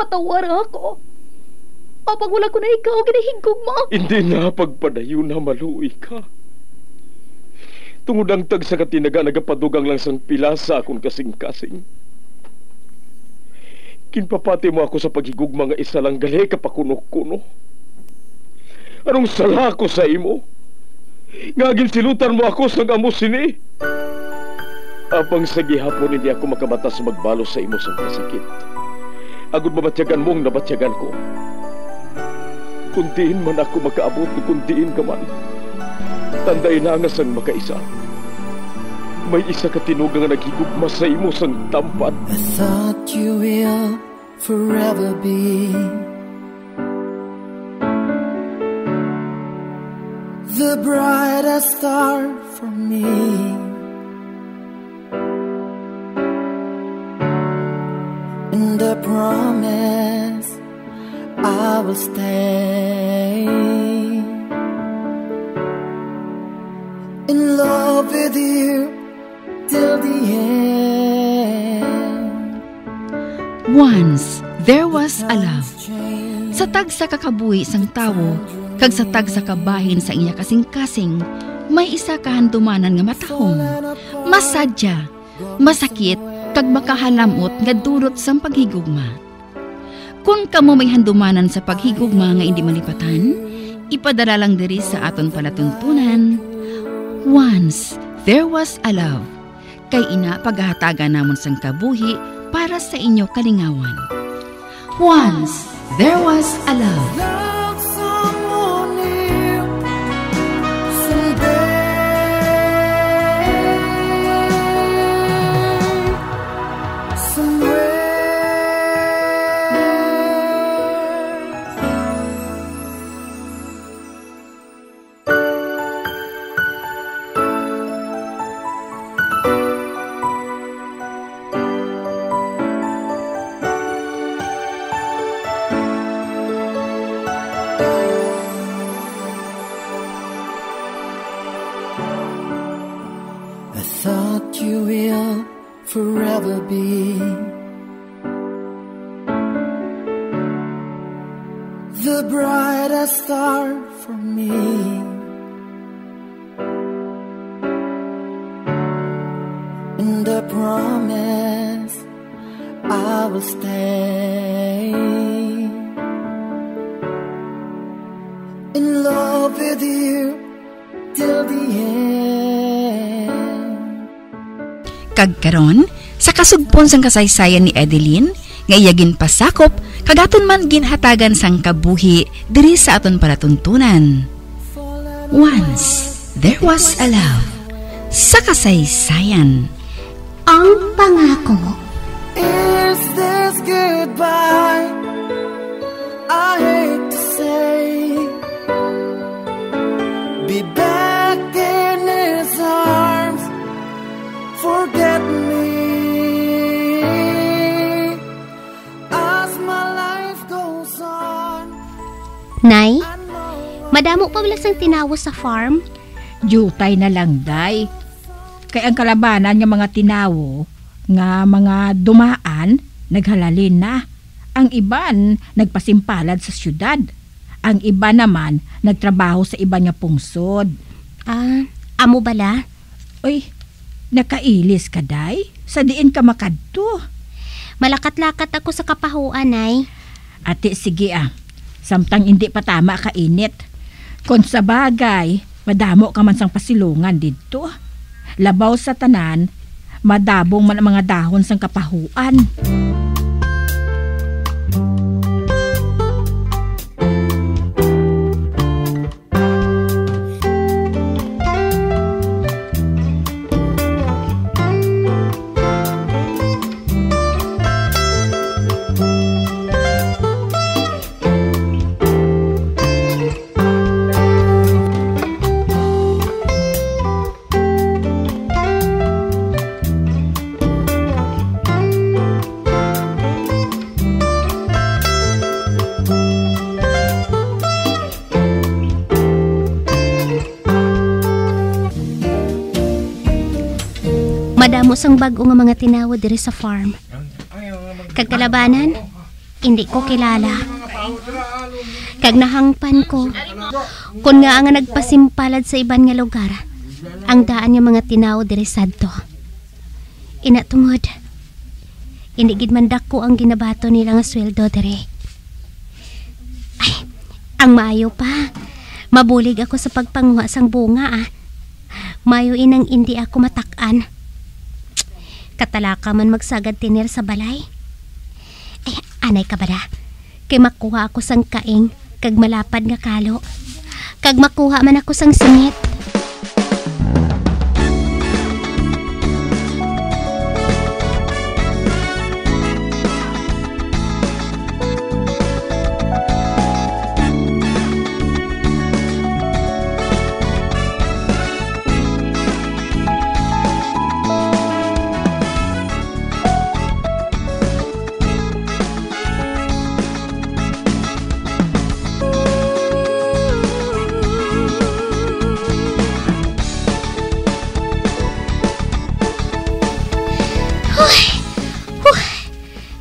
patawar ako. Apag wala ko na ikaw, ginahigog mo. Hindi na pagpadayo na maluoy ka. Tungod ang tag sa katinaga nagapadugang lang sang pilasa akong kasing-kasing. Kinpapati mo ako sa paghigugma nga isa lang gali kapakuno-kuno. Anong sala ko sa imo? Ngagin silutan mo ako sang amo sini. Apang sa gihapon hindi ako makabatas magbalo sa imo sang kasakit. Agud mabatyagan mong nabatyagan ko. Kundiin man ako makaabot, kundiin ka man. Tanday na nga sang makaisa. May isa ka tinugang nga naghigugma sa imo sang tampad. I thought you will forever be the brightest star for me. And I promise I will stay in love with you till the end. Once there was a love. Sa tag sa kakabuhi sang tawo, kag sa tag sa kabahin sa iya kasing-kasing, may isa kahandumanan nga matahong, masadya, masakit, kag makahalamot nga durot sang paghigugma. Kung kamo may handumanan sa paghigugma nga hindi malipatan, ipadala lang diri sa aton palatuntunan. Once there was a love. Kay ina paghahatagan namon sang kabuhi para sa inyo kalingawan. Once there was a love. You will forever be the brightest star for me. And I promise I will stay in love with you till the end. Kagkaron, sa kasugpon sang kasaysayan ni Adeline, nga iyagin pasakop, kagaton man ginhatagan sang kabuhi diri sa aton palatuntunan. Once there was a love. Sa kasaysayan. Ang pangako. Is this goodbye? I hate to say. Be back in his arms. Forget me as my life goes on. Nay, madamo pa wala sang tinawo sa farm? Jutay na lang, day. Kay ang kalabanan ng mga tinawo, nga mga dumaan, naghalalin na. Ang iban, nagpasimpalad sa syudad. Ang iba naman, nagtrabaho sa iba niya pungsod. Amo bala? Uy, nakailis ka, day? Sa diin ka makadto? Malakat-lakat ako sa kapahuan, Nay. Ate, sige samtang hindi pa tama ka init. Kung sa bagay, madamo ka man sang pasilungan dito. Labaw sa tanan, madabong man ang mga dahon sang kapahuan. Madamo sang bag-o nga mga tinawo diri sa farm. Kagkalabanan, hindi ko kilala. Kag nahangpan ko, kung nga nga nagpasimpalad sa iban nga lugar, ang daan nga mga tinaw diri sadto. Inatungod, hindi gid man dako ang ginabato nila nga sweldo diri. Ay, ang maayo pa, mabulig ako sa pagpanguha sang bunga Mayo inang hindi ako matak-an. Katalaka man magsagad tinir sa balay. Ay, anay ka ba da? Kay makuha ako sang kaing, kag malapad nga kalo. Kag makuha man ako sang singit.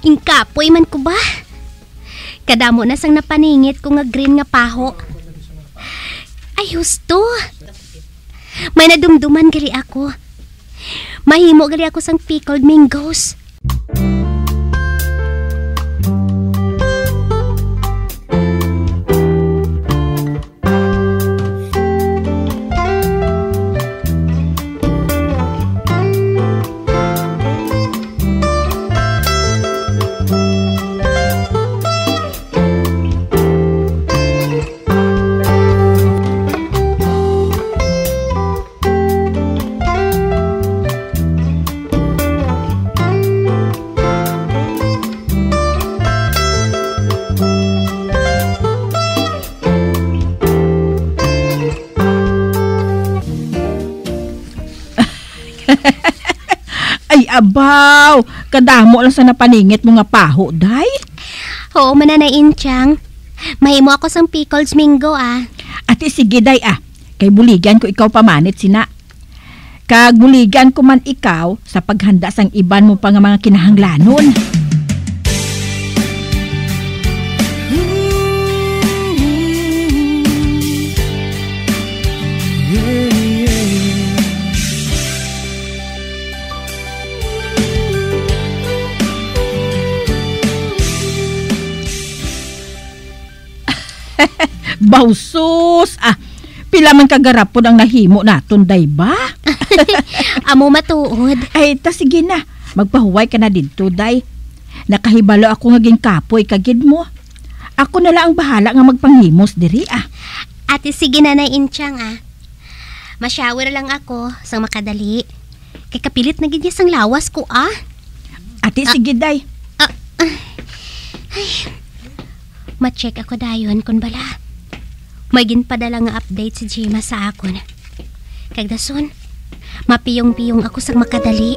Ingkapoy man ko ba? Kadamo na sang napaningit ko nga green nga paho. Ay, husto. May nadumduman gali ako. Mahimo gali ako sang pickled mangoes. Abaw, kadamo lang sa napaningit mo nga paho, day. Oo, mananain tiyang. Mahimo ako sang pickled mango Ate, sige day Kay buligan ko ikaw pamanit sina. Kag buligan ko man ikaw sa paghanda sang iban mo pa nga mga kinahanglanon. Bausus! Pila man kagarapon ang nahimo naton, day ba? Amo matuod. Ay, sige na. Magpahuway ka na dito, day. Nakahibalo ako nga kapoy kagid mo. Ako na lang ang bahala nga magpanghimos diri, Ate, sige na naintyang, Mashower lang ako sang makadali. Kay kapilit na gid sang lawas ko, Ate, sige, day. Ay, ma-check ako dayon kun bala. May ginpadala nga update si Jima sa akon. Kagdason, mapiyong-piyong ako sang makadali.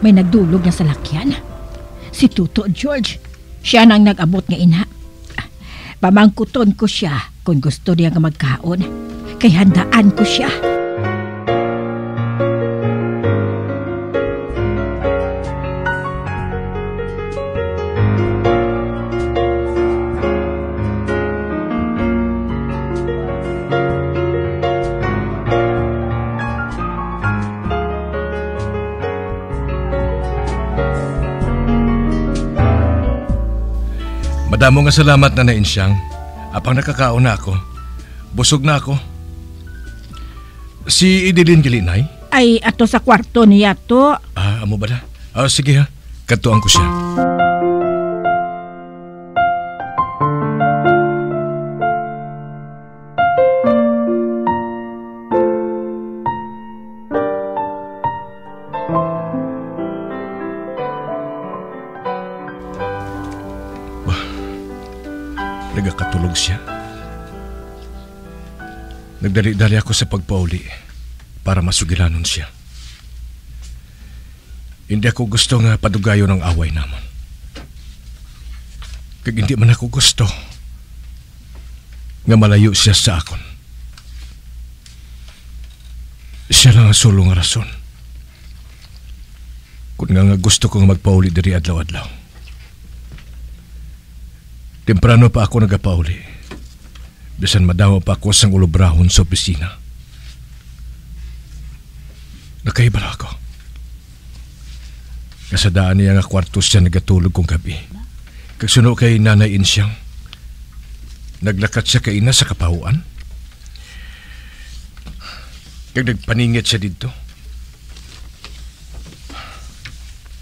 May nagdulog na sa lakyan. Si Tuto George. Siya nang nag-abot nga ina. Pamangkuton ko siya kung gusto niya nga magkaon. Kay handaan ko siya. Madamo nga salamat na nainsyang. Apang nakakaon na ako. Busog na ako. Si Idilin Gilinay? Ay, ato sa kwarto niya to. Amo ba na? Sige Katuan ko siya. Nagakatulog siya. Nagdali-dali ako sa pagpauli para masugilanon siya. Hindi ako gusto nga padugayon ang away namon. Kag hindi man ako gusto nga malayo siya sa akon. Siya lang ang sulong rason. Kung nga gusto ko nga magpauli diri adlaw-adlaw. Temprano pa ako nagapauli. Bisan madawa pa ako sang ulobrahon sa opisina. Nakaibala ako. Kasadaan niya nga kwarto siya nagatulog kong gabi. Kagsuno kay Nanay Insyang. Naglakat siya kay ina sa kapahuan. Kag nagpaningit siya dito.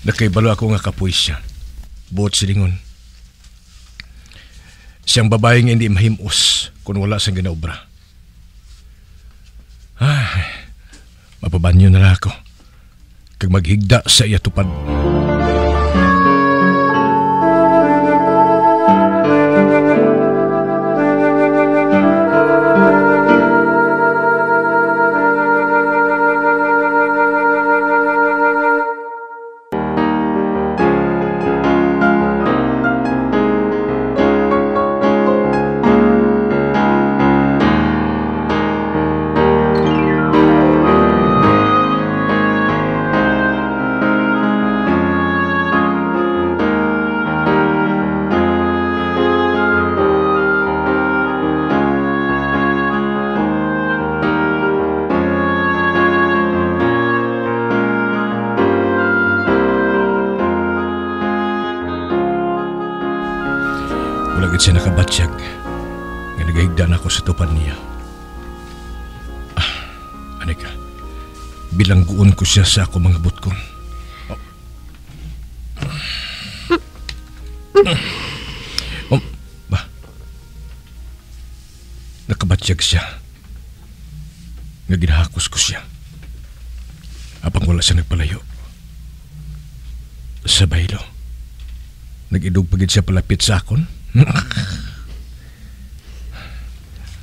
Nakaibalo ako nga kapoy siya. Buot silingon. Siyang babaeng hindi mahimos kung wala siyang ginaobra. Ay, mapabanyo na lang ako. Kag maghigda sa iya tupad. Siya nakabatsyag nga nagahigdan ako sa tupan niya. Anika, bilangguon ko siya sa ako mga butkon. Nakabatsyag siya nga ginahakos ko siya apang wala siya nagpalayo. Sa baylo, nag-idog pagid siya palapit sa akon.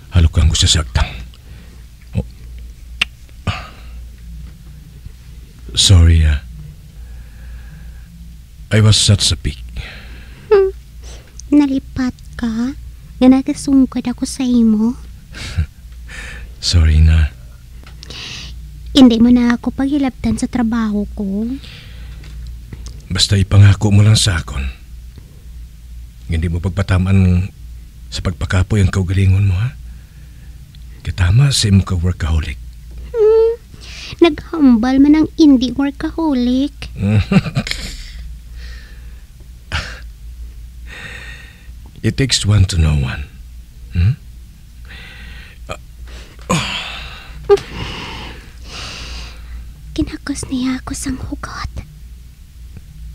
Halukan ko siya sagtang. Sorry, I was such a pig. Nalipat ka? Nga nagasungkod ako sa imo? Sorry na. Hindi mo na ako paghilabtan sa trabaho ko. Basta ipangako mo lang sa akon. Hindi mo pagpatamaan sa pagpakapoy ang kaugalingon mo, ha? Katama sa imong ka-workaholic. Naghambal man ang hindi workaholic. It takes one to know one. Kinakos niya ako sang hugot.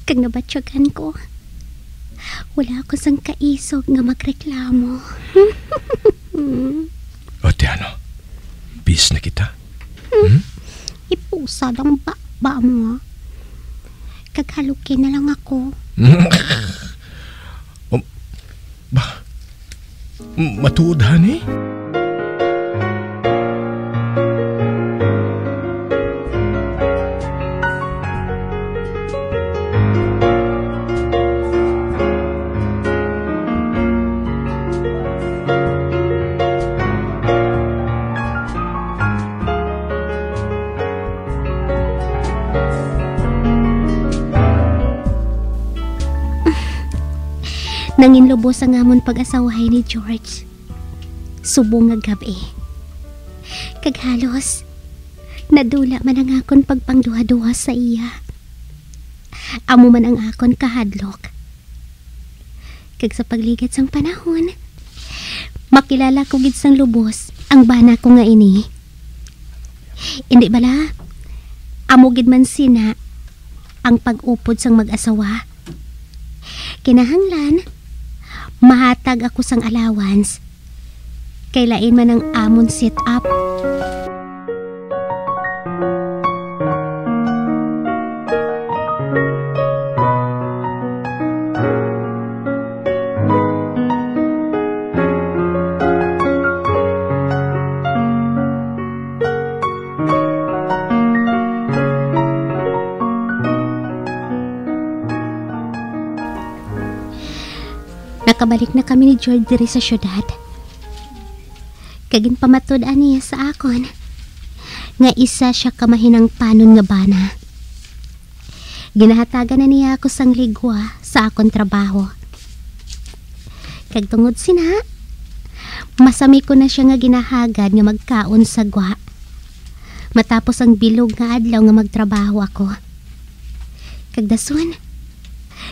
Kag nabatsyagan ko. Wala ako sang kaisog nga magreklamo. O Tiano, bis na kita. Ipusad ang ba mo. Kaghalukin na lang ako. Matuod, honey? Nanginlubos ang amon pag-asawahay ni George. Subong nga gabi. Kaghalos, nadula man ang akon pagpangduha-duha sa iya. Amo man ang akon kahadlok. Kag sa pagligid sang panahon, makilala ko gid sang lubos ang bana ko nga ini. Hindi bala, amo gid man sina ang pag-upod sang mag-asawa. Kinahanglan, mahatag ako sang allowance. Kailain man ang amon set up. Nakabalik na kami ni George diri sa syudad. Kagin pamatod niya sa akon nga isa siya kamahinang panon nga bana. Ginahatagan na niya ako sang ligwa sa akon trabaho. Kag tungod sina, masami ko na siya nga ginahagad nga magkaon sa gwa. Matapos ang bilog nga adlaw nga magtrabaho ako. Kag dason,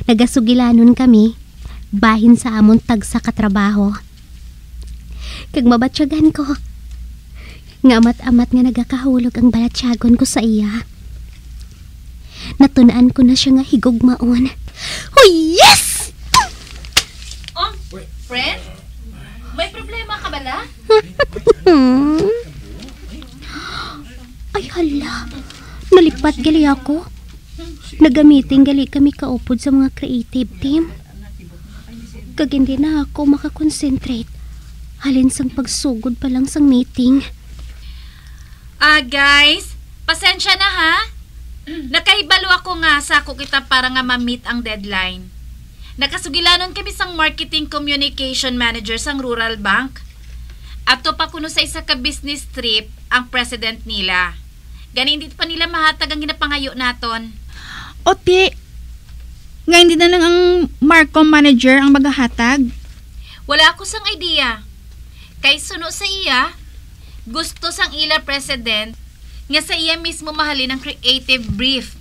nagasugilanon kami bahin sa amon tagsa katrabaho. Kag mabatsyagan ko, nga amat-amat nga nagakahulog ang balatsyagon ko sa iya. Natunaan ko na siya nga higugmaon. Oh, yes! Oh, friend? May problema ka bala? Ay hala, nalipat gali ako. Nagamiting gali kami kaupod sa mga creative team. Kag hindi na ako makakonsentrate. Halin sang pagsugod pa lang sang meeting. Guys, pasensya na ha. Nakahibalo ako nga sa ako kita para nga ma-meet ang deadline. Nakasugilanon kami sang marketing communication manager sang Rural Bank. Ato pa kuno sa isa ka business trip ang president nila. Ganin hindi pa nila mahatag ang ginapangayo naton. Oti, nga hindi na lang ang Marcom manager ang maghahatag. Wala ako sang idea. Kay suno sa iya, gusto sang ila president nga sa iya mismo mahalin ang creative brief.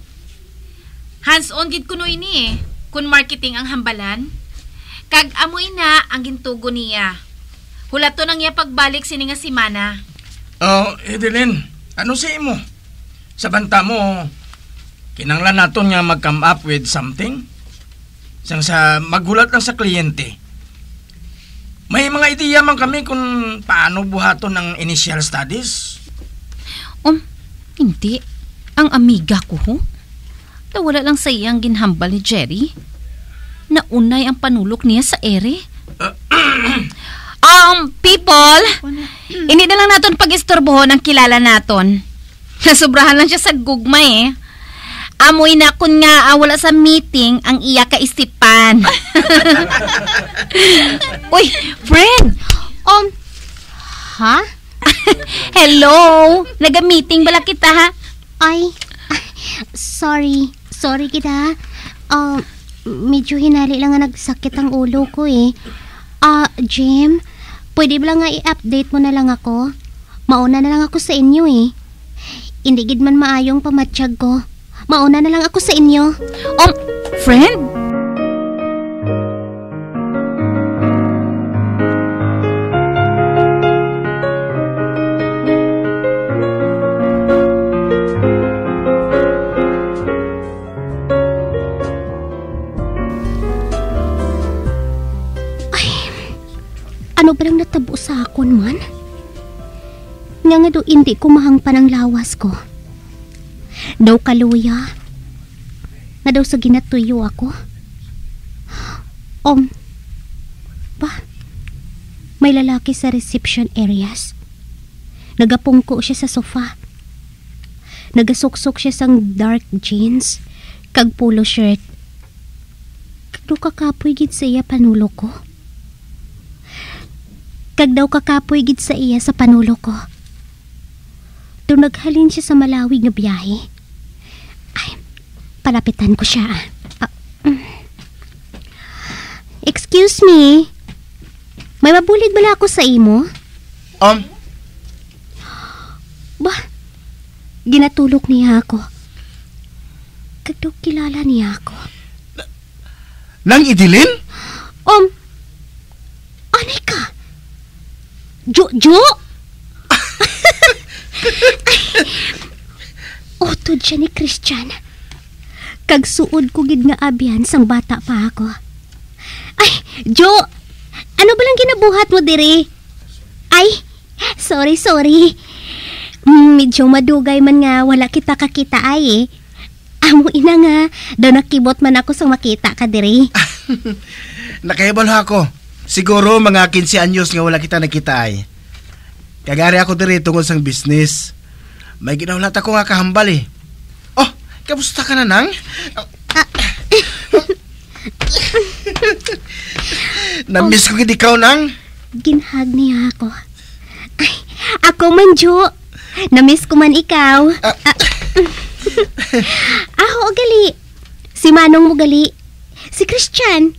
Hands-on gid kuno ini kun marketing ang hambalan. Kag amoy na ang gintugo niya. Hulato nang iya pagbalik sini nga simana. Oh, Edeline, ano sa imo? Sa banta mo, kinanglan naton nga mag-come up with something? Sang sa maghulat lang sa kliyente. May mga ideya man kami kung paano buhaton ng initial studies. Hindi. Ang amiga ko, nawala lang sa iyang ginhambal ni Jerry. Naunay ang panulok niya sa ere. People, hindi na lang naton pag-istorbohon ang kilala naton. Nasubrahan lang siya sa gugma eh. Amoy na kun nga wala sa meeting ang iya kaisipan. Uy, friend! Ha? Hello! Naga-meeting bala kita ha? Ay, sorry. Sorry kita. Medyo hinali lang nga nagsakit ang ulo ko eh. Jim, pwede ba lang nga i-update mo na lang ako? Mauna na lang ako sa inyo eh. Hindi gid man maayong pamatsyag ko. Mauna na lang ako sa inyo. Friend? Ano ba lang natabo sa akon man? Nga do hindi ko mahangpan ang lawas ko. Daw kaluya. Nga daw sa ginatuyo ako. May lalaki sa reception areas. Nagapungko siya sa sofa. Nagasuksok siya sang dark jeans kag polo shirt. Kag daw kakapoy gid sa iya panulo ko. Kag daw kakapoy gid sa iya sa panulo ko. Doon naghalin siya sa Malawi nga biyahe. Ay, palapitan ko siya. Excuse me. May mabulig bala ako sa imo? Ginatulok niya ako. Kag daw kilala niya ako. Nang Edeline? Anay ka? Jo? Utod siya ni Christian. Kag suod ko gid nga abyan sang bata pa ako. Ay, Jo! Ano ba lang ginabuhat mo diri? Ay, sorry. Medyo madugay man nga wala kita kakita ay eh. Amo ina nga, daw nakibot man ako sang makita ka diri. Nakaibal ako. Siguro mga 15 anyos nga wala kita nakita ay. Kagari ako diri tungod sang business. May ginaulat ako nga kahambal eh. Kamusta ka na nang? Namiss ko gid ikaw nang. Ginhag niya ako. Ay, ako man, Jo. Namiss ko man ikaw. Ako gali. Si Manong mo gali. Si Christian.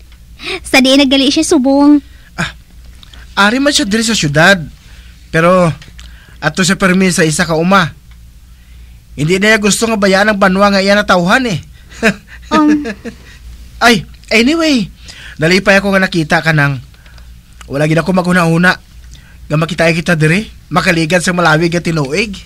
Sa di nagali siya subong. Ari man siya diri sa syudad. Pero ato siya permis sa isa ka uma. Hindi na niya gusto nga bayaan ng banwa nga iya natawhan eh. Ay, anyway, nalipay ako nga nakita ka nang wala gid ako maghuna-huna. Nga makita kita diri, makaligan sa malawig at tinuig.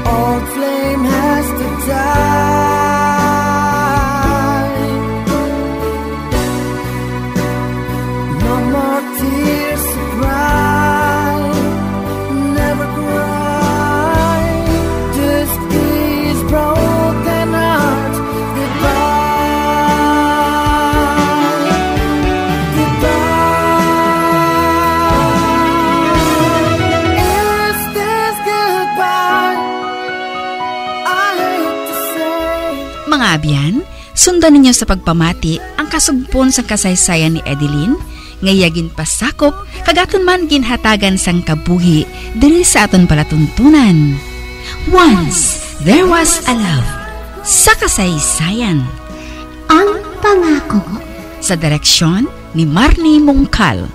Old flame has to die. No more tears to cry. Never cry. Just these broken hearts. Goodbye. Goodbye. Is this goodbye? Mga abyan, sundan ninyo sa pagpamati ang kasugpon sa kasaysayan ni Edeline, ngayagin pasakop, kagaton man ginhatagan sang kabuhi, diri sa aton palatuntunan. Once, there was a love. Sa kasaysayan. Ang pangako. Sa direksyon ni Marnie Mongcal.